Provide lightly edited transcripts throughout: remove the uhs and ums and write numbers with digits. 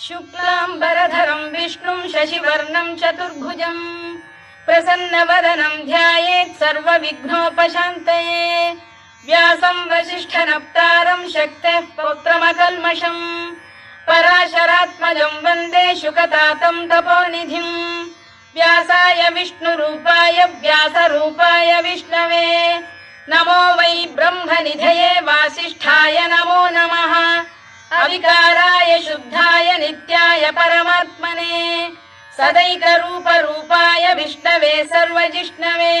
शुक्लाम्बरधरं विष्णुं शशिवर्णं चतुर्भुजं प्रसन्नवदनं ध्यायेत् सर्वविघ्नोपशान्तये। व्यासं वसिष्ठनप्तारं शक्तेः पौत्रमकल्मषं पराशरात्मजं वन्दे शुकतातं तपोनिधिं। व्यासाय विष्णुरूपाय व्यासरूपाय विष्णवे नमो वै ब्रह्मनिधये वासिष्ठाय नमो नमः। अविकाराय शुद्धाय नित्याय परमात्मने सदैकरूपरूपाय विष्णवे सर्वजिष्णवे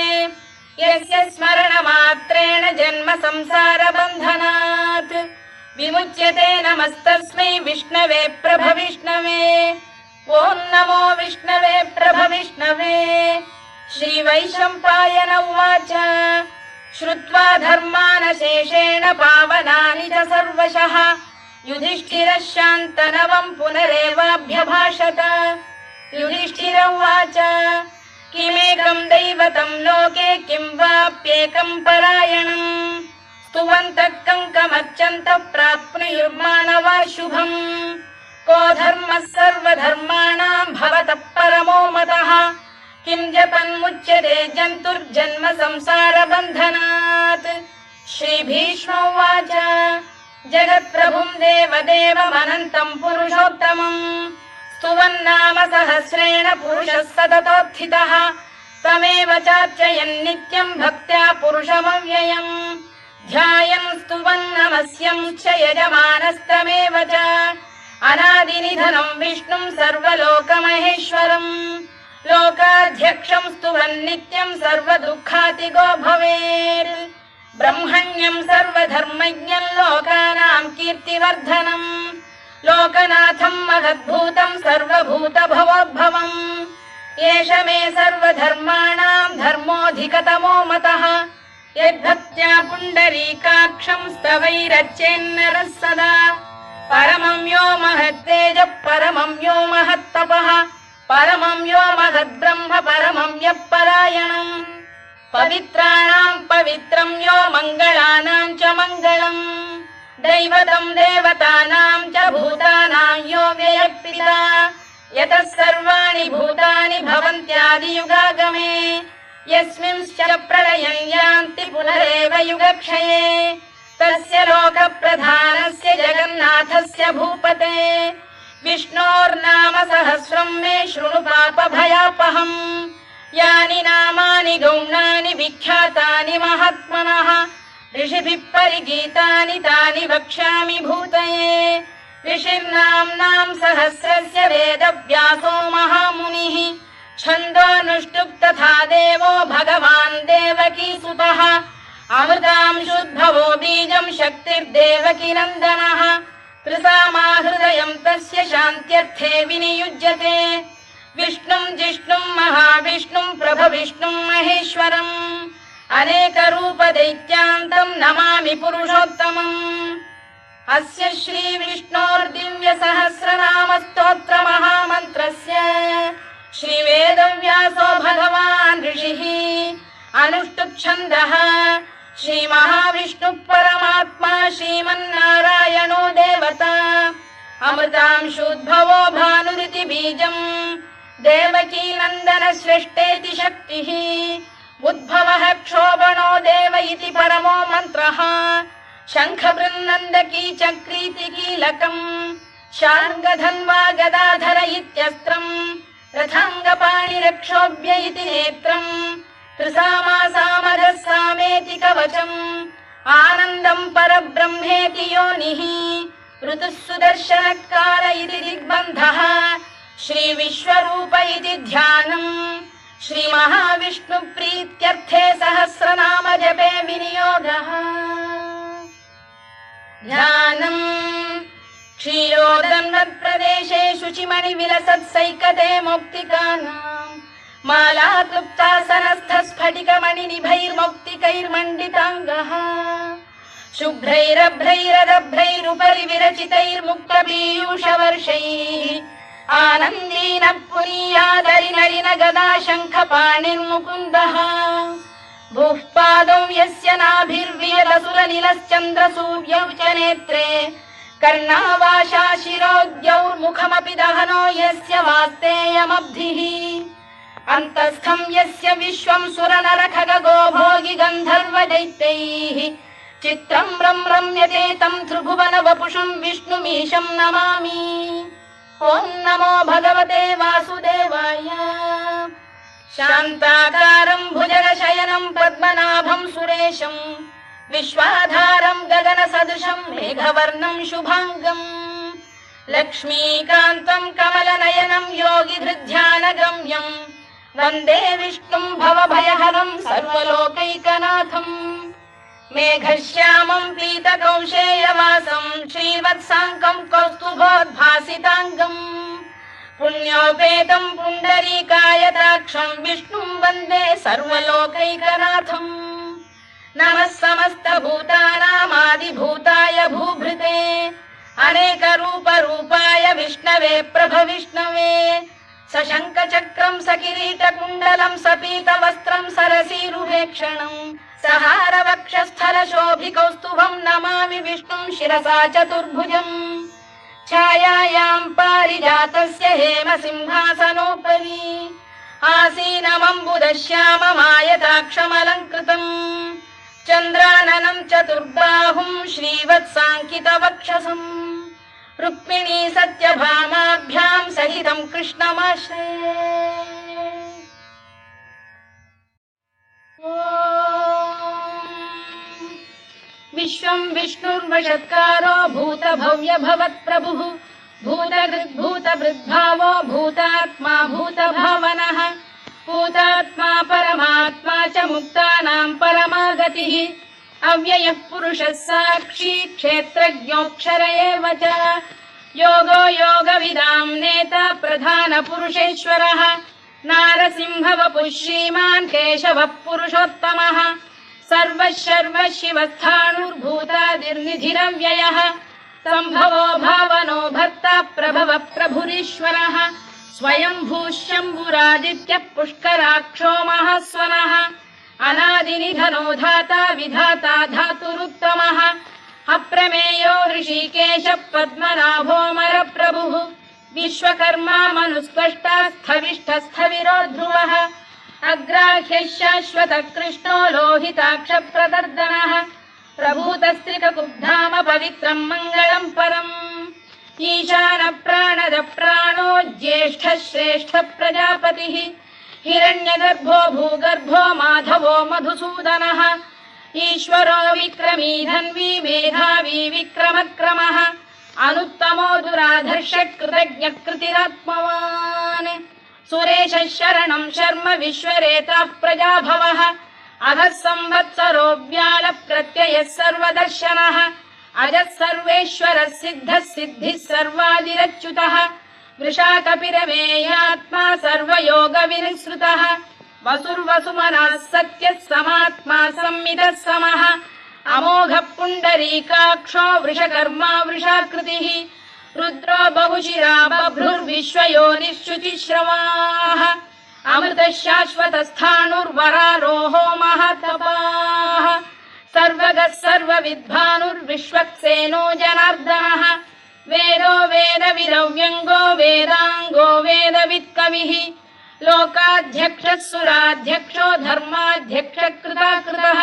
यस्य स्मरणमात्रेण जन्म संसारबन्धनात् विमुच्यते। नमस्तस्मै विष्णवे प्रभविष्णवे। ॐ नमो विष्णवे प्रभविष्णवे। श्रीवैशम्पायन उवाच श्रुत्वा धर्मानशेषेण पावनानि च सर्वशः युधिष्ठिरः शान्तनवं पुनरेवाभ्यभाषत। युधिष्ठिर उवाच किमेकं दैवतं लोके किं वाप्येकं परायणम् स्तुवन्तः कङ्कमर्चन्तः प्राप्नुयुर्मानवा शुभम्। को धर्मः सर्वधर्माणां भवतः परमो मतः किं जपन्मुच्यते जन्तुर्जन्म संसारबन्धनात्। श्रीभीष्म उवाच जगत्प्रभुं देवदेवमनन्तं पुरुषोत्तमं स्तुवन्नाम सहस्रेण पुरुषः सततोत्थितः तमेव चार्चयन् नित्यं भक्त्या पुरुषमव्ययम् ध्यायन् स्तुवन् नमस्यं च यजमानस्तमेव च अनादिनिधनं विष्णुं सर्वलोकमहेश्वरम् लोकाध्यक्षं स्तुवन् नित्यं सर्वदुःखातिगो भवेत्। ब्रह्मण्यं सर्वधर्मज्ञं लोकानां कीर्तिवर्धनम् लोकनाथं महद्भूतं सर्वभूतभवोद्भवम् एष मे सर्वधर्माणां धर्मोऽधिकतमो मतः यद्भक्त्या पुण्डरीकाक्षं स्तवैरच्चेन्नरः सदा परमं यो महत्तेजः परमं यो महत्तपः परमं यो महद्ब्रह्म परमं यः परायणम् पवित्राणां पवित्रं यो मङ्गलानां च मङ्गलम् दैवतं देवतानां च भूतानां यो व्ययः यतः सर्वाणि भूतानि भवन्त्यादियुगागमे यस्मिंश्च प्रलयं यान्ति पुनरेव युगक्षये तस्य लोकप्रधानस्य जगन्नाथस्य भूपते विष्णोर्नाम सहस्रं मे शृणु पापभयापहम् यानि नामानि गौणानि विख्यातानि महात्मनः ऋषिभिः परिगीतानि तानि वक्ष्यामि भूतये। ऋषिर्नाम्नां सहस्रस्य वेदव्यासो महामुनिः छन्दोऽनुष्टुप् तथा देवो भगवान् देवकीसुतः अमृतांशुद्भवो बीजं शक्तिर्देवकीनन्दनः त्रिसामाहृदयं तस्य शान्त्यर्थे विनियुज्यते विष्णुं जिष्णुं महाविष्णुं प्रभविष्णुं महेश्वरम् अनेकरूपदैत्यान्तं नमामि पुरुषोत्तमम्। अस्य श्रीविष्णोर्दिव्यसहस्रनामस्तोत्रमहामन्त्रस्य श्रीवेदव्यासो भगवान् ऋषिः अनुष्टुप्छन्दः श्रीमहाविष्णुः परमात्मा श्रीमन्नारायणो देवता अमृतांशुद्भवो भानुरिति बीजम् देवकीनन्दन सृष्टेति शक्तिः उद्भवः क्षोभणो देव इति परमो मन्त्रः शङ्खबृन्नन्दकी चक्रीति कीलकम् शार्ङ्गधन्वा गदाधर इत्यस्त्रम् रथाङ्गपाणिरक्षोभ्य इति नेत्रम् त्रिसामासामरः सामेति कवचम् आनन्दं परब्रह्मेति योनिः ऋतुः सुदर्शनकाल इति दिग्बन्धः श्रीविश्वरूप इति ध्यानम् श्रीमहाविष्णुप्रीत्यर्थे सहस्रनाम जपे विनियोगः। ध्यानम् क्षीरोदन्वत्प्रदेशे शुचिमणिविलसत्सैकते मौक्तिकानाम् मालाक्लुप्तासनस्थस्फटिकमणिनिभैर्मौक्तिकैर्मण्डिताङ्गः शुभ्रैरभ्रैरदभ्रैरुपरि विरचितैर्मुक्तपीयूषवर्षैः आनन्दीन पुरीयादरिनलिन गदा शङ्खपाणिर्मुकुन्दः भूः पादौ यस्य नाभिर्वियदसुरनिलश्चन्द्रसूर्यौ च नेत्रे कर्णावाशा शिरोद्यौर्मुखमपि दहनो यस्य वास्तेयमब्धिः अन्तस्थं यस्य विश्वं सुरनरखगो भोगि गन्धर्वदैत्यैः चित्रं रम्यते तं त्रिभुवन वपुषं विष्णुमीशं नमामि। ॐ नमो भगवते वासुदेवाय। शान्ताकारं भुजगशयनं पद्मनाभं सुरेशं विश्वाधारं गगनसदृशं मेघवर्णं शुभाङ्गम् लक्ष्मीकान्तं कमलनयनं योगिधृध्यानगम्यं वन्दे विष्णुं भवभयहरं सर्वलोकैकनाथम् मेघश्यामं पीतकौशेयवासं श्रीवत्साङ्कं कौस्तुभोद्भासिताङ्गम् पुण्योपेतं पुण्डरीकायताक्षं विष्णुं वन्दे सर्वलोकैकनाथम् नमः समस्तभूतानामादिभूताय भूभृते अनेकरूपरूपाय विष्णवे प्रभविष्णवे सशङ्खचक्रं सकिरीटकुण्डलं सपीतवस्त्रं सरसीरुहेक्षणं सहारवक्षस्थलशोभिकौस्तुभं नमामि विष्णुं शिरसा चतुर्भुजम् छायायां पारिजातस्य हेमसिंहासनोपरि आसीनमम्बुदश्याममायताक्षमलङ्कृतम् चन्द्राननं चतुर्बाहुं श्रीवत्साङ्कितवक्षसम् रुक्मिणी सत्यभामाभ्यां सहितं कृष्णमाश्रये। विश्वं विष्णुर्वषत्कारो भूतभव्य भवत्प्रभुः भूतभृद्भावो भूतात्मा भूतभावनः भूतात्मा परमात्मा च मुक्तानां परमागतिः अव्ययः पुरुषः साक्षी क्षेत्रज्ञोऽक्षर एव च योगो योगविदां नेता प्रधानपुरुषेश्वरः नारसिंहवपुः श्रीमान् केशवः पुरुषोत्तमः सर्वः शिवस्थाणुर्भूतादिर्निधिरव्ययः सम्भवो भावनो भर्ता प्रभवः प्रभुरीश्वरः स्वयंभूः शम्भुरादित्यः पुष्कराक्षो महास्वनः अनादिनिधनो धाता विधाता धातुरुत्तमः अप्रमेयो ऋषिकेशः पद्मनाभोऽमरप्रभुः विश्वकर्मा मनुस्पष्टा स्थविष्ठस्थविरो ध्रुवः अग्राह्यः शाश्वतः कृष्णो लोहिताक्षप्रदर्दनः प्रभूतस्त्रिककुब्धाम पवित्रं मङ्गलं परम् ईशानः प्राणदः प्राणो ज्येष्ठः श्रेष्ठः प्रजापतिः हिरण्यगर्भो भूगर्भो माधवो मधुसूदनः ईश्वरो विक्रमी धन्वी मेधावी विक्रमक्रमः अनुत्तमो दुराधर्षः कृतज्ञः कृतिरात्मवान् सुरेशः शरणं शर्म विश्वरेता प्रजाभवः अधः संवत्सरो व्यालः प्रत्ययः सर्वदर्शनः अजः सर्वेश्वरः सिद्धः सिद्धिः सर्वादिरच्युतः वृषाकपिरमेयात्मा सर्वयोगविनिसृतः वसुर्वसुमनः सत्यः समात्मा संमितः समः अमोघः पुण्डरीकाक्षो वृषकर्मा वृषाकृतिः रुद्रो बहुशिरा बभ्रुर्विश्वयोनिश्रुतिश्रवाः अमृतः शाश्वतस्थाणुर्वरारोहो महातपाः सर्वगः सर्वविद्भानुर्विश्वक्सेनो जनार्दनः वेदो वेदविदव्यङ्गो वेदाङ्गो वेदवित्कविः लोकाध्यक्षः सुराध्यक्षो धर्माध्यक्षः कृताकृतः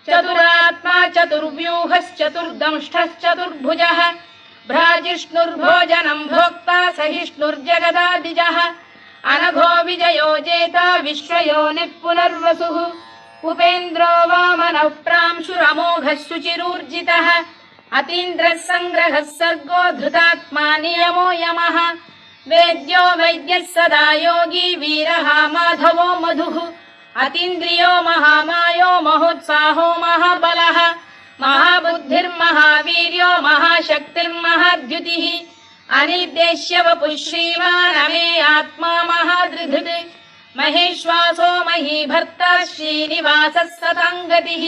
चतुरात्मा चतुर्व्यूहश्चतुर्दंष्टश्चतुर्भुजः भ्राजिष्णुर्भोजनं भोक्ता सहिष्णुर्जगदादिजः अनघो विजयो जेता विश्वयोनिः पुनर्वसुः उपेन्द्रो वामनः प्रांशुरमोघः शुचिरूर्जितः अतीन्द्रः सङ्ग्रहः सर्गो धृतात्मा नियमो यमः वेद्यो वैद्यः सदा योगी वीरः माधवो मधुः अतीन्द्रियो महामायो महोत्साहो महाबलः महाबुद्धिर्महावीर्यो महाशक्तिर्महाद्युतिः अनिर्देश्य वपुः श्रीमान् अमे आत्मा महादृधृत् महेश्वासो महीभर्ता श्रीनिवासः सताङ्गतिः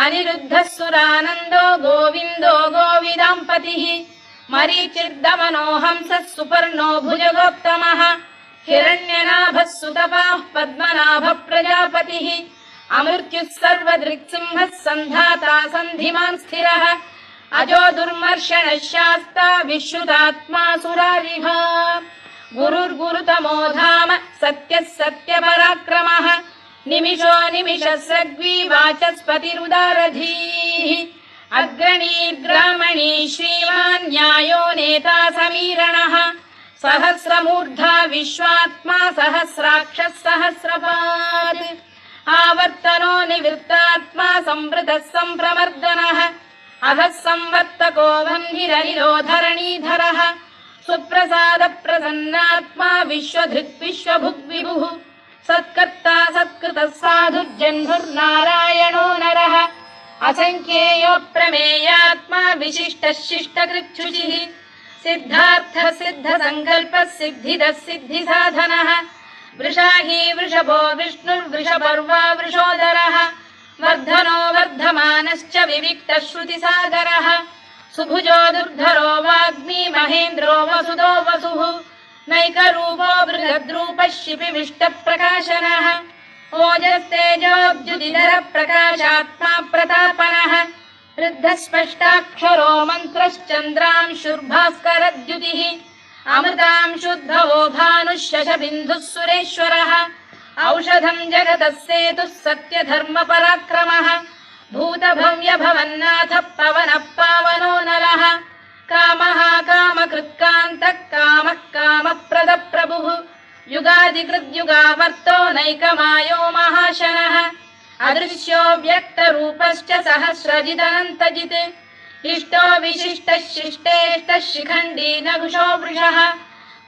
अनिरुद्धः सुरानन्दो गोविन्दो गोविदाम्पतिः मरीचिर्दमनो हंसः सुपर्णो भुजगोत्तमः हिरण्यनाभः सुतपाः पद्मनाभः प्रजापतिः अमृत्युः सर्वदृक्सिंहः सन्धाता सन्धिमान् स्थिरः अजो दुर्मर्षणः शास्ता विश्रुतात्मा सुरारिः गुरुर्गुरुतमो धाम सत्यः सत्यपराक्रमः निमिषो निमिषस्रग्वी वाचस्पतिरुदारधीः अग्रणीर्ग्रामणी श्रीमान् न्यायो नेता समीरणः सहस्रमूर्धा विश्वात्मा सहस्राक्षः सहस्रपात् आवर्तनो निवृत्तात्मा संवृतः सम्प्रमर्दनः अधः संवर्तको वह्निरनिरोधरणीधरः सुप्रसाद प्रसन्नात्मा विश्वधृक् विश्वभुग्विभुः सत्कर्ता सत्कृतः साधुर्जह्नुर्नारायणो नरः असंख्येयो प्रमेयात्मा विशिष्टः शिष्टकृच्छुचिः सिद्धार्थः सिद्धसङ्कल्पः सिद्धिदः सिद्धिसाधनः वृषाही वृषभो विष्णुर्वृषपर्वा वृषोदरः वर्धनो वर्धमानश्च विविक्तः श्रुतिसागरः सुभुजो दुर्धरो वाग्मी महेन्द्रो वसुदो वसुः नैकरूपो बृहद्रूपः शिपिविष्टप्रकाशनः ओजस्तेजोऽब्जुदिधर प्रकाशात्मा प्रतापनः वृद्धस्पष्टाक्षरो मन्त्रश्चन्द्रांशुर्भास्करद्युतिः अमृतांशुद्धवो भानुः शशबिन्दुः सुरेश्वरः औषधम् जगतः सेतुः सत्यधर्मपराक्रमः भूतभव्यभवन्नाथः पवनः पावनो नरः कामः कामकृत्कान्तः कामः कामप्रदप्रभुः युगादिकृद्युगावर्तो नैकमायो महाशनः अदृश्यो व्यक्तरूपश्च सहस्रजिदनन्तजित् इष्टो विशिष्टः शिष्टेष्टः शिखण्डी नघुषो वृषः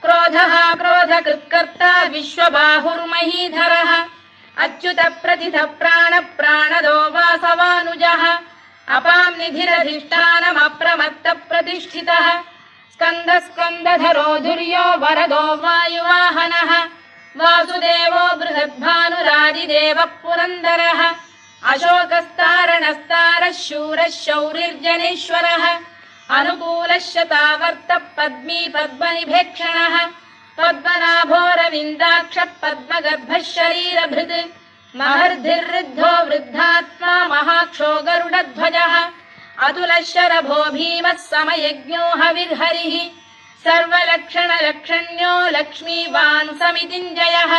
क्रोधः क्रोधकृत्कर्ता विश्वबाहुर्महीधरः अच्युत प्रतिथ प्राण प्राणदो वासवानुजः अपां निधिरधिष्ठानमप्रमत्त प्रतिष्ठितः स्कन्द स्कन्दधरो धुर्यो वरदो वायुवाहनः वासुदेवो बृहद्भानुरादिदेवः पुरन्दरः अशोकस्तारणस्तारः शूरः शौरिर्जनेश्वरः अनुकूलः शतावर्तः पद्मी पद्मनिभेक्षणः पद्मनाभोरविन्दाक्षः पद्मगर्भः शरीरभृत् महर्धिर्वृद्धो वृद्धात्मा महाक्षो गरुडध्वजः अतुलः शरभो भीमः समयज्ञो हविर्हरिः सर्वलक्षणलक्षण्यो लक्ष्मीवान् समितिञ्जयः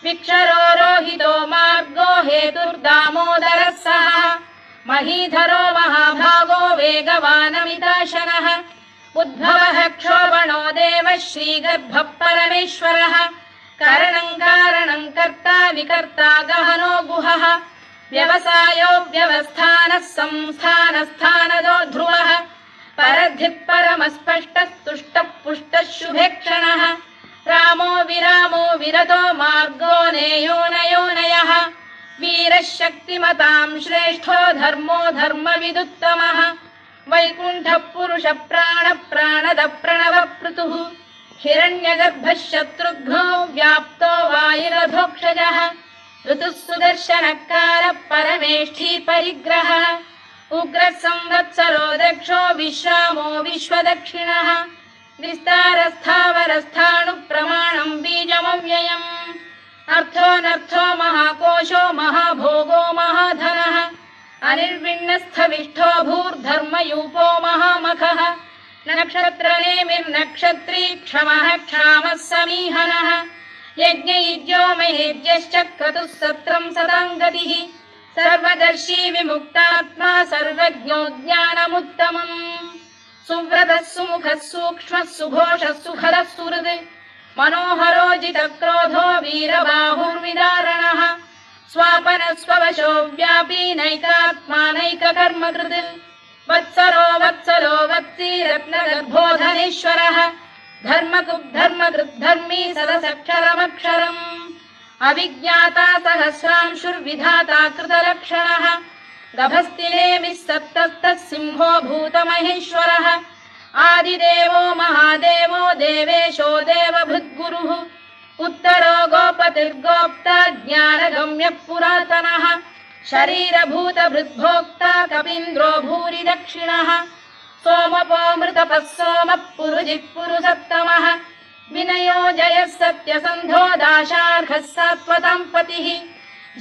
विक्षरो रोहितो मार्गो हेतुर्दामोदरः सः महीधरो महाभागो वेगवानमिताशनः उद्भवः क्षोभणो देवः श्रीगर्भः परमेश्वरः करणम् कारणम् कर्ता विकर्ता गहनो गुहः व्यवसायो व्यवस्थानः संस्थानस्थानदो ध्रुवः परद्धिः परमस्पष्टः तुष्टः पुष्टः शुभेक्षणः रामो विरामो विरतो मार्गो नेयोनयोनयः वीरः शक्तिमताम् श्रेष्ठो धर्मो धर्मविदुत्तमः वैकुण्ठः पुरुष प्राण प्राणद प्रणव पृतुः हिरण्यगर्भः शत्रुघ्नो व्याप्तो वायुरधोक्षजः ऋतुः सुदर्शनकारः परमेष्ठी परिग्रहः उग्रः संवत्सरो दक्षो विश्रामो विश्वदक्षिणः विस्तारस्थावरस्थाणु प्रमाणम् बीजमव्ययम् अर्थोऽनर्थो महाकोशो महाभोगो महाधनः अनिर्विण्णस्थविष्ठो भूर्धर्मयूपो महामखः नक्षत्रनेमिर्नक्षत्री क्षमः क्षामः समीहनः यज्ञयुज्यो महेज्यश्च क्रतुः सत्रम् सदाम् गतिः सर्वदर्शी विमुक्तात्मा सर्वज्ञो ज्ञानमुत्तमम् सुव्रतः सुमुखः सूक्ष्मः सुघोषः सुखदः सुहृद् मनोहरोजितक्रोधो वीरबाहुर्विदारणः स्वापनः स्ववशो व्यापी नैकात्मा नैककर्मकृत् वत्सरो वत्सलो वत्सी रत्नगर्भोधनेश्वरः धर्मकृद्धर्मकृद्धर्मी सदसक्षरमक्षरम् अविज्ञाता सहस्रांशुर्विधाता कृतलक्षणः गभस्तिनेमिः सप्तस्तः सिंहो भूतमहेश्वरः आदिदेवो महादेवो देवेशो देवभृद्गुरुः उत्तरो गोपतिर्गोप्ता ज्ञानगम्यः पुरातनः शरीरभूतभृद्भोक्ता कपीन्द्रो भूरि दक्षिणः सोमपोऽमृतपः सोमः पुरुजिः पुरुसत्तमः विनयो जयः सत्यसन्धो दाशार्हः सात्वताम् पतिः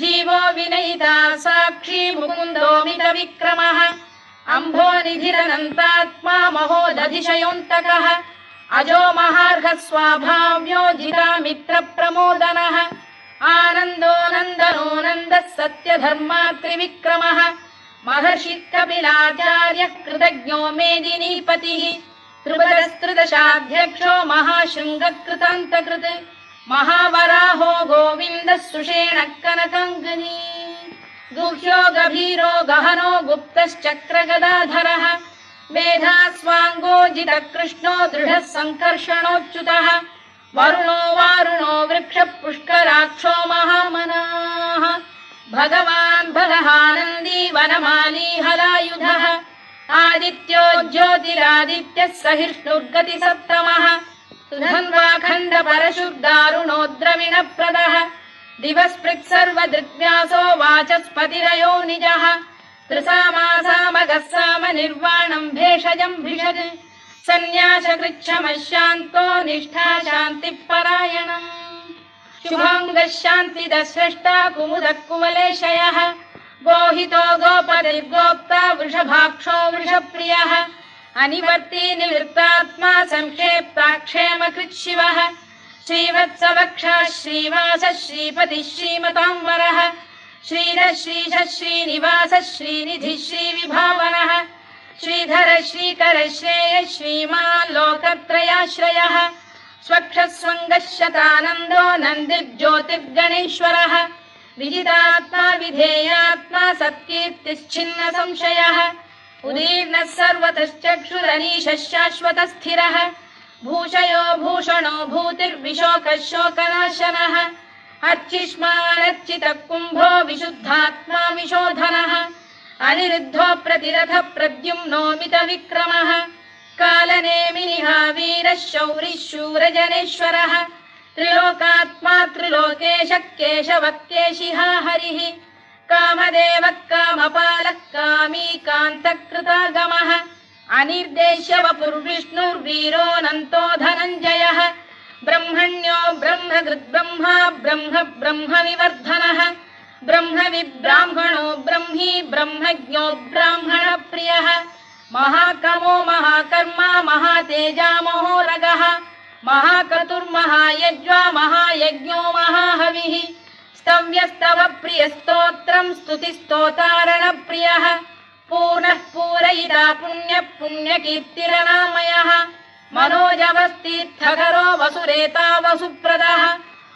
जीवो विनयिता साक्षी मुकुन्दो मितविक्रमः अम्भोनिधिरनन्तात्मा महोदधिशयोऽन्तकः अजो महार्घः स्वाभाव्यो जितामित्रप्रमोदनः आनन्दो नन्दनो नन्दः सत्यधर्मा त्रिविक्रमः महर्षि कपिलाचार्यः कृतज्ञो मेदिनीपतिः त्रिपदस्त्रिदशाध्यक्षो महाशृङ्गकृतान्तकृत् महावराहो गोविन्दः सुषेणः कनकाङ्गनी गुह्यो गभीरो गहनो गुप्तश्चक्रगदाधरः मेधास्वाङ्गो जितकृष्णो दृढः सङ्कर्षणोच्युतः वरुणो वारुणो वृक्षः पुष्कराक्षो महामनाः भगवान् भगहानन्दी वनमाली हलायुधः आदित्यो ज्योतिरादित्यः सहिष्णुर्गतिसप्तमः सुधन्वाखण्ड परशुर्दारुणो द्रविणप्रदः दिवस्पृक् सर्वदृग्व्यासो वाचस्पतिरयो निजः त्रिसामासामगः साम निर्वाणम् भेषजम् भिषज सन्न्यासकृच्छमः शान्तो निष्ठा शान्तिः परायणम् शुभाङ्गः शान्तिदः स्रष्टा कुमुदः कुवलेशयः गोहितो गोपतिर्गोप्ता वृषभाक्षो वृषप्रियः अनिवर्ती निवृत्तात्मा संक्षेप्ताक्षेमकृत् शिवः श्रीवत्सवक्षः श्रीवासः श्रीपतिः श्रीमताम्बरः श्रीधः श्रीशः श्रीनिवासः श्रीनिधिः श्रीविभावनः श्रीधर श्रीकर श्रेयः श्रीमान् लोकत्रयाश्रयः स्वक्षः स्वङ्गः शतानन्दो नन्दिर्ज्योतिर्गणेश्वरः विजितात्मा विधेयात्मा सत्कीर्तिश्चिन्न संशयः उदीर्णः सर्वतश्चक्षुरनीशः शाश्वतः स्थिरः भूषयो भूषणो भूतिर्विशोकः शोकनाशनः अर्चिष्मानर्चितः कुम्भो विशुद्धात्मा विशोधनः अनिरुद्धो प्रतिरथ प्रद्युम्नो मितविक्रमः कालनेमिनिः वीरः शौरिः शूरजनेश्वरः त्रिलोकात्मा त्रिलोकेशः केशवः केशिहा हरिः कामदेवः कामपालः कामी कान्तकृतागमः अनिर्देश्य वपुर्विष्णुर्वीरोऽनन्तो धनञ्जयः ब्रह्मण्यो ब्रह्मकृद्ब्रह्मा ब्रह्म ब्रह्मविवर्धनः ब्रह्मविब्राह्मणो ब्रह्मी ब्रह्मज्ञो ब्राह्मणप्रियः महाकमो महाकर्मा महातेजा महोरगः महाक्रतुर्महायज्वा महायज्ञो महाहविः स्तव्यस्तव प्रियस्तोत्रम् स्तुतिस्तोतारणप्रियः पूर्णः पूरयिता पुण्यः पुण्यकीर्तिरनामयः मनोजवस्तीर्थकरो वसुरेता वसुप्रदः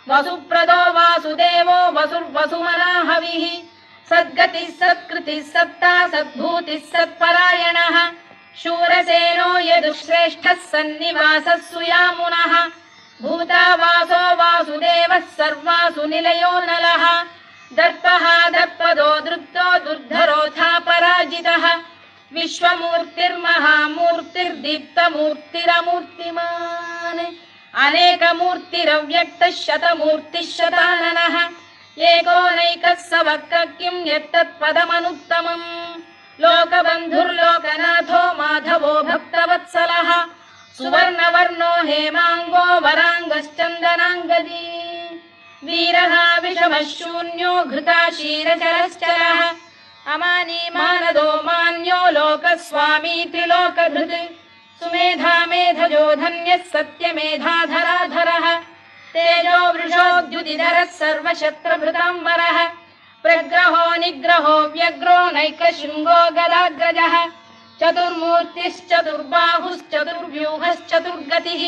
वसुप्रदो वासुदेवो वसुर्वसुमनाहविः सद्गतिः सत्कृतिः सत्ता सद्भूतिः सत्परायणः शूरसेनो यदुश्रेष्ठः सन्निवासः सुयामुनः भूतावासो वासुदेवः सर्वासु निलयो नलः दर्पः दर्पदो दृप्तो दुर्धरोऽथा पराजितः विश्वमूर्तिर्महामूर्तिर्दीप्तमूर्तिरमूर्तिमान् अनेकमूर्तिरव्यक्तः शतमूर्तिः शताननः एकोनैकः स वक्र किं यत्तत्पदमनुत्तमम् लोकबन्धुर्लोकनाथो माधवो भक्तवत्सलः सुवर्णवर्णो हेमाङ्गो वराङ्गश्चन्दनाङ्गदी वीरः विषमः शून्यो घृता क्षीरचरश्चरः अमानी मानदो मान्यो लोकस्वामी त्रिलोकधृत् सुमेधा मेधजो धन्यः सत्यमेधाधराधरः तेजो वृषोद्युतिधरः सर्वशत्रभृताम्बरः प्रग्रहो निग्रहो व्यग्रो नैकशृङ्गो गदाग्रजः चतुर्मूर्तिश्चतुर्बाहुश्चतुर्व्यूहश्चतुर्गतिः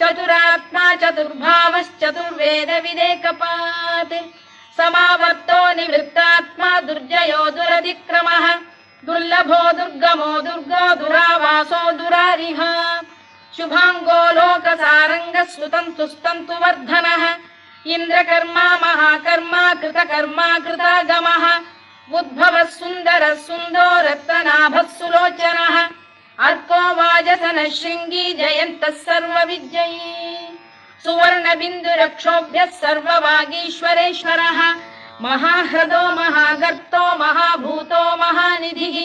चतुरात्मा चतुर्भावश्चतुर्वेदविदेकपात् समावर्तो निवृत्तात्मा दुर्जयो दुरधिक्रमः दुर्लभो दुर्गमो दुर्गो दुरावासो दुरारिः शुभाङ्गो लोकसारङ्गः सुतन्तुस्तन्तु वर्धनः इन्द्रकर्मा महाकर्मा कृतकर्मा कृतागमः उद्भवः सुन्दरः सुन्दो रत्ननाभः सुलोचनः अर्को वाजसनः शृङ्गी जयन्तः सर्वविजयी सुवर्णबिन्दुरक्षोभ्यः सर्ववागीश्वरेश्वरः महाह्रदो महागर्तो महाभूतो महानिधिः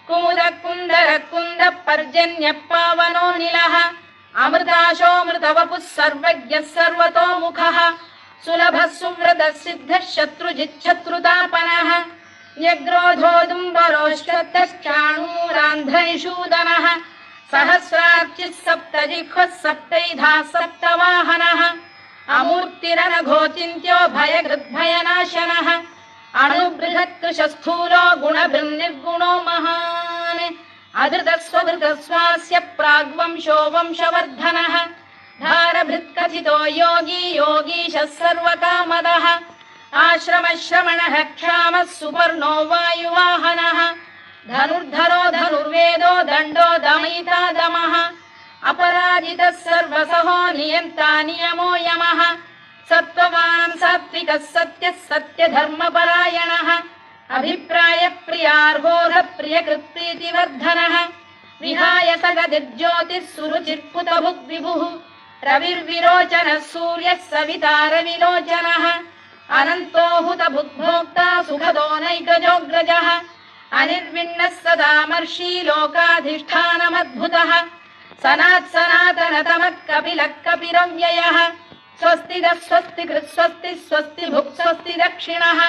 कुमुदः कुन्दरः कुन्दः पर्जन्यः पावनो निलः अमृताशोऽमृतवपुः सर्वज्ञः सर्वतोमुखः सुलभः सुव्रतः सिद्धः शत्रुजिच्छत्रुतापनः न्यग्रोधोदुम्बरोष्टश्चाणूर सप्तशूरान्ध्रैषूदनः सहस्रार्चिः सप्तजिह्वः सप्तैधाः सप्तवाहनः अमूर्तिरनघोचिन्त्यो भयकृद्भयनाशनः अणुबृहत्कृशस्थूलो गुणभृन्निर्गुणो महान् अधृतस्वधृतस्वास्य प्राग्वंशो वंशवर्धनः धारभृत्कथितो योगी योगीशः सर्वकामदः आश्रमश्रमणः क्षामः सुपर्णो वायुवाहनः धनुर्धरो धनुर्वेदो दण्डो दमयिता दमः अपराजितः सर्वसहो नियन्ता नियमो यमः सत्त्ववान् सात्विकः सत्यः सत्यधर्मपरायणः अभिप्रायप्रियार्होः प्रियकृत्प्रीतिवर्धनः विहाय सगदिर्ज्योतिः सुरुचिर्पुतभुग्विभुः रविर्विरोचनः सूर्यः सविता रविलोचनः अनन्तो हुतभुग्भोक्ता सुखदो नैकजोऽग्रजः अनिर्विण्णः सदामर्षी लोकाधिष्ठानमद्भुतः सनातनतमः कपिलः कपिरव्ययः स्वस्तिदः स्वस्तिकृत् स्वस्ति स्वस्ति भुक् स्वस्ति दक्षिणः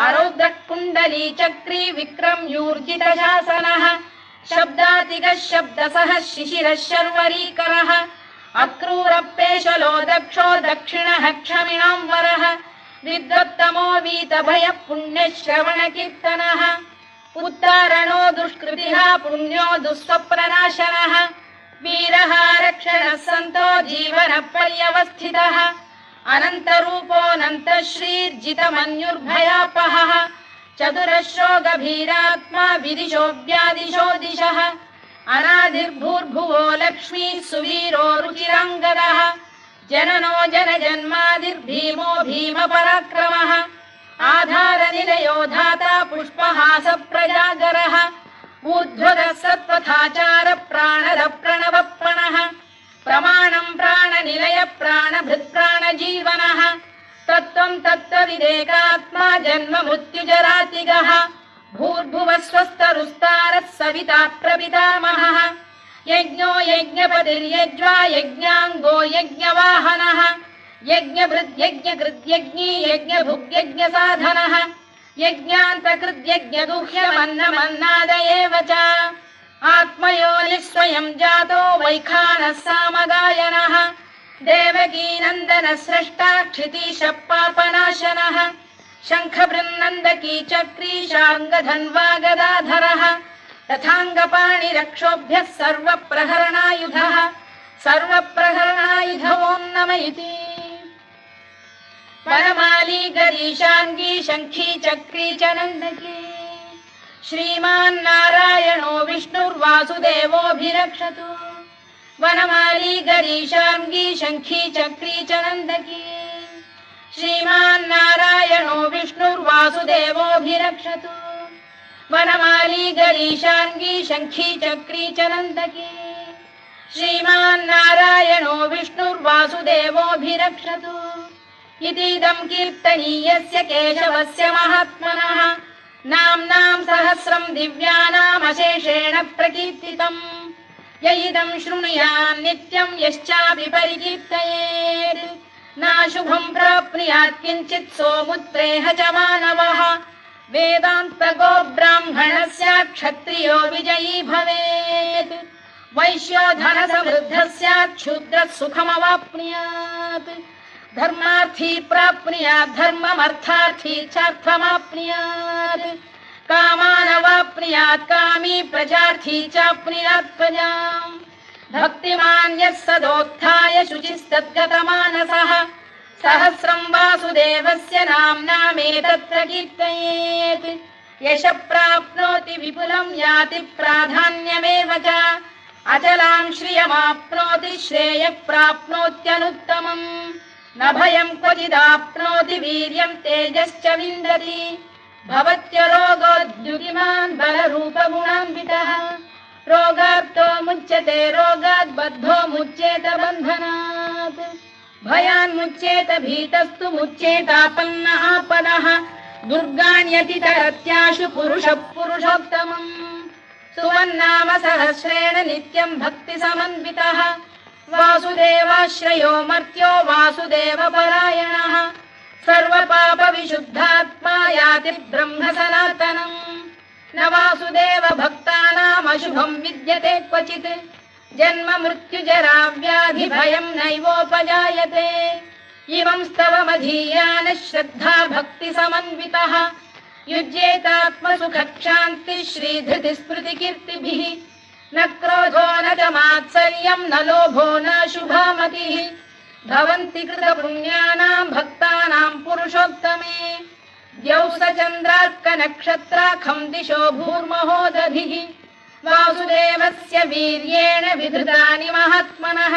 आरौद्रः कुण्डली चक्री विक्रम्यूर्जितशासनः शब्दातिगः शब्दसः शिशिरः शर्वरीकरः अक्रूरपेशलो दक्षो दक्षिणः क्षमिणाम्बरः विद्वत्तमो वीतभयः पुण्यश्रवणकीर्तनः उत्तारणो दुष्कृतिः पुण्यो दुःस्वप्रनाशनः वीरः रक्षणः सन्तो जीवनपर्यवस्थितः अनन्तरूपोऽनन्तश्रीर्जितमन्युर्भयापहः चतुरश्रो गभीरात्मा विदिशो व्यादिशो दिशः अनादिर्भूर्भुवो लक्ष्मी सुवीरो रुचिराङ्गदः जननो जनजन्मादिर्भीमो भीमपराक्रमः आधारनिलयो धाता पुष्पहास प्रजागरः ऊर्ध्वरः सत्पथाचार प्राणरः प्रणवप्रणः प्रमाणम् प्राणनिलय प्राणभृत् प्राणजीवनः तत्त्वम् तत्त्वविदेकात्मा जन्म मृत्युजरातिगः भूर्भुवः स्वस्तरुस्तारः सविता प्रपितामहः यज्ञो यज्ञपतिर्यज्वा यज्ञाङ्गो यज्ञवाहनः यज्ञभृद्यज्ञकृद्यज्ञी यज्ञभुग्यज्ञसाधनः यज्ञान्तकृद्यज्ञगुह्यमन्नमन्नाद एव च आत्मयोनिः स्वयं जातो वैखानः सामगायनः देवकीनन्दनः स्रष्टा क्षितीशः पापनाशनः शङ्खबृन्नन्दकी चक्री शार्ङ्गधन्वा गदाधरः तथाङ्गपाणिरक्षोभ्यः सर्वप्रहरणायुधः सर्वप्रहरणायुधवो नम इति वनमाली गरीशाङ्गी शङ्खी चक्री च नन्दकी श्रीमान्नारायणो विष्णुर्वासुदेवोऽभिरक्षतु वनमाली गरीशाङ्गी शङ्खी चक्री च नन्दकी श्रीमान्नारायणो विष्णुर्वासुदेवोऽभिरक्षतु वनमाली गरीशाङ्गी शङ्खी चक्री च नन्दकी श्रीमान्नारायणो विष्णुर्वासुदेवोऽभिरक्षतु इतीदं कीर्तनीयस्य केशवस्य महात्मनः नाम्नां सहस्रं दिव्यानामशेषेण प्रकीर्तितम् य इदं शृणुयात् नित्यं यश्चापि परिकीर्तयेत् नाशुभं प्राप्नुयात् किञ्चित् सोमुत्रेह च मानवः वेदान्तको ब्राह्मणस्य क्षत्रियो विजयी भवेत् वैश्यो धनसमृद्धः स्यात् क्षुद्रः सुखमवाप्नुयात् धर्मार्थी प्राप्नुयात् धर्ममर्थार्थी चार्थमाप्नुयात् कामानवाप्नुयात् कामी प्रजार्थी चाप्नुयात् प्रजाम् भक्तिमान् यः सदोत्थाय शुचिस्तद्गतमानसः सहस्रं वासुदेवस्य नाम्नामेतत् कीर्तयेत् यशः प्राप्नोति विपुलं याति प्राधान्यमेव च अचलां श्रियमाप्नोति श्रेयः प्राप्नोत्यनुत्तमम् न भयं क्वचिदाप्नोति वीर्यं तेजश्च विन्दति भवत्यरोगोद्युतिमान् बलरूपगुणान्वितः रोगार्तो मुच्यते रोगात् बद्धो मुच्येत बन्धनात् भयान्मुच्येत भीतस्तु मुच्येतापन्न आपदः दुर्गाण्यतितरत्याशु पुरुषः पुरुषोत्तमम् सुवन्नाम सहस्रेण नित्यं भक्तिसमन्वितः वासुदेवाश्रयो मर्त्यो वासुदेवपरायणः सर्वपापविशुद्धात्मा याति ब्रह्म सनातनम् न वासुदेव भक्तानामशु विद्यते क्वचित् जन्म मृत्युजरा व्याधि भयं नैवोपजायते इमं स्तवमधीयानः श्रद्धा भक्ति समन्वितः युज्येतात्मसुखक्षान्तिः श्रीधृति स्मृति कीर्तिभिः न क्रोधो न च मात्सर्यं न लोभो न शुभामतिः भवन्ति कृतपुण्यानां भक्तानां पुरुषोत्तमे द्यौः चन्द्रार्कनक्षत्राखं दिशो भूर्महो दधिः वासुदेवस्य वीर्येण विधृतानि महात्मनः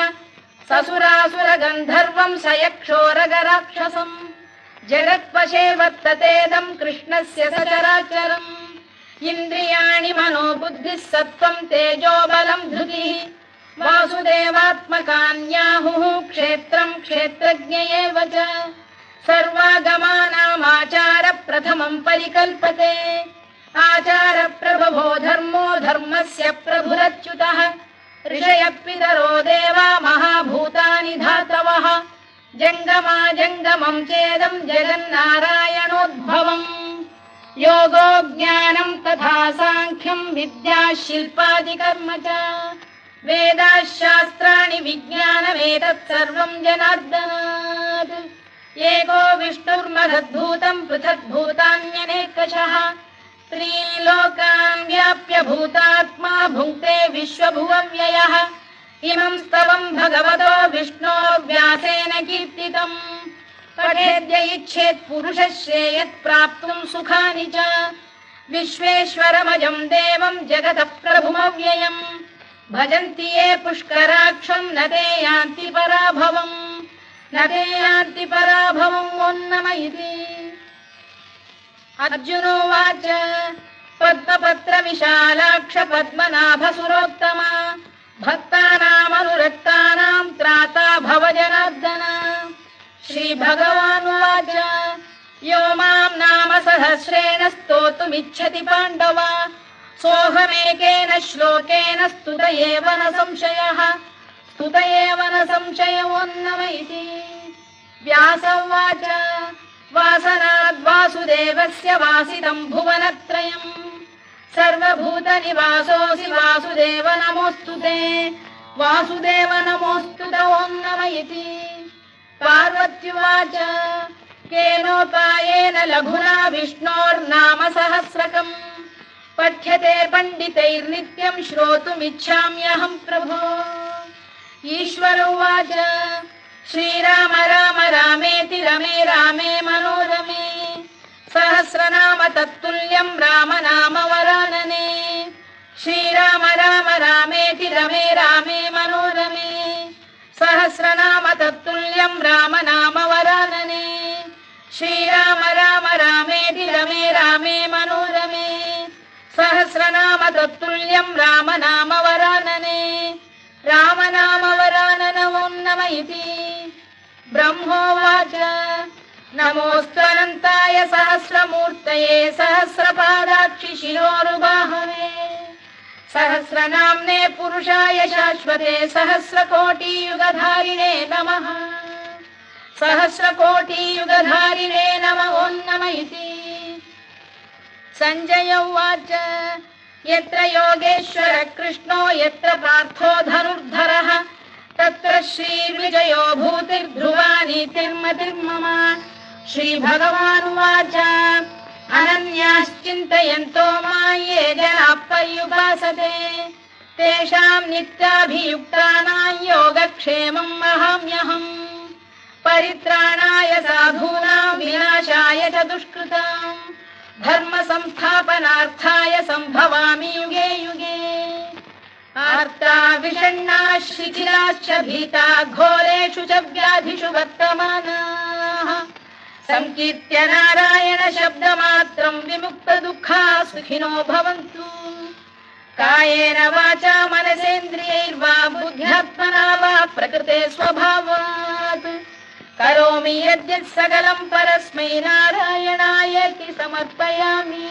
ससुरासुरगन्धर्वं स यक्षोरगराक्षसम् जगत्वशे वर्ततेदं कृष्णस्य सचराचरम् इन्द्रियाणि मनो बुद्धिः सत्त्वं तेजो बलं धृतिः वासुदेवात्मकान्याहुः क्षेत्रं क्षेत्रज्ञ एव च सर्वागमानामाचार प्रथमं परिकल्पते आचार प्रभवो धर्मो धर्मस्य प्रभुरच्युतः ऋषयः पितरो देवा महाभूतानि धातवः जङ्गमा जङ्गमं चेदं जगन्नारायणोद्भवम् योगो ज्ञानं तथा साङ्ख्यं विद्या शिल्पादिकर्म च वेदाः शास्त्राणि विज्ञानमेतत् सर्वं जनार्दनात् एको विष्णुर्महद्भूतं पृथग्भूतान्यनेकशः त्रीन् लोकान् व्याप्य भूतात्मा भुङ्क्ते विश्वभुवव्ययः इमं स्तवं भगवतो विष्णोर्व्यासेन कीर्तितम् पठेद्य इच्छेत् पुरुषः श्रेयत् प्राप्तुं सुखानि च विश्वेश्वरमजं देवं जगतः प्रभुमव्ययम् भजन्ति ये पुष्कराक्षं न ते यान्ति पराभवम् न ते यान्ति पराभवम् ओन्नम इति अर्जुनोवाच पद्मपत्र विशालाक्ष पद्मनाभ सुरोत्तमा भक्तानामनुरक्तानां त्राता भव जनार्दन श्रीभगवानुवाच यो मां नाम सहस्रेण स्तोतुमिच्छति पाण्डव सोऽहमेकेन श्लोकेन स्तुत एव न संशयोन्नम इति व्यास उवाच वासनाद् वासुदेवस्य वासितं भुवनत्रयम् सर्वभूतनिवासोऽसि वासुदेव नमोऽस्तु ते वासुदेव नमोऽस्तु ते ओन्नम इति पार्वत्युवाच केनोपायेन लघुना विष्णोर्नाम सहस्रकम् पठ्यते पण्डितैर्नित्यं श्रोतुमिच्छाम्यहं प्रभो ईश्वर उवाच श्रीराम राम रामेति रमे रामे मनोरमे सहस्रनाम तत्तुल्यं राम नाम वरानने श्रीराम राम रामेति रमे रामे मनोरमे सहस्रनाम तत्तुल्यं राम नाम वरानने श्रीराम राम रामेति रमे रामे मनोरमे सहस्रनाम तत्तुल्यं राम नाम वरानने राम नाम वरानन ओन्नम इति ब्रह्मोवाच नमोऽस्त्वनन्ताय सहस्रमूर्तये सहस्रपादाक्षि शिरोरुबाहवे सहस्रनाम्ने पुरुषाय शाश्वते सहस्रकोटियुगधारिणे नमः सहस्रकोटियुगधारिणे नमः ओन्नम इति सञ्जय उवाच यत्र योगेश्वर कृष्णो यत्र पार्थो धनुर्धरः तत्र श्रीविजयो भूतिर्ध्रुवा नीतिर्मतिर्मम श्रीभगवानुवाच अनन्याश्चिन्तयन्तो मां ये जनाः पर्युपासते तेषां नित्याभियुक्तानां योगक्षेमं वहाम्यहम् परित्राणाय साधूनां विनाशाय च दुष्कृतां धर्म संस्थापनार्थाय सम्भवामि युगे युगे आर्ता विषण्णाः शिथिलाश्च भीता घोरेषु च व्याधिषु वर्तमानाः संकीर्त्य नारायण शब्दमात्रं विमुक्तदुःखाः सुखिनो भवन्तु कायेन वाचा मनसेन्द्रियैर्वा बुद्ध्यात्मना वा प्रकृते स्वभावात् करोमि यद्यत् सकलं परस्मै नारायणायेति समर्पयामि।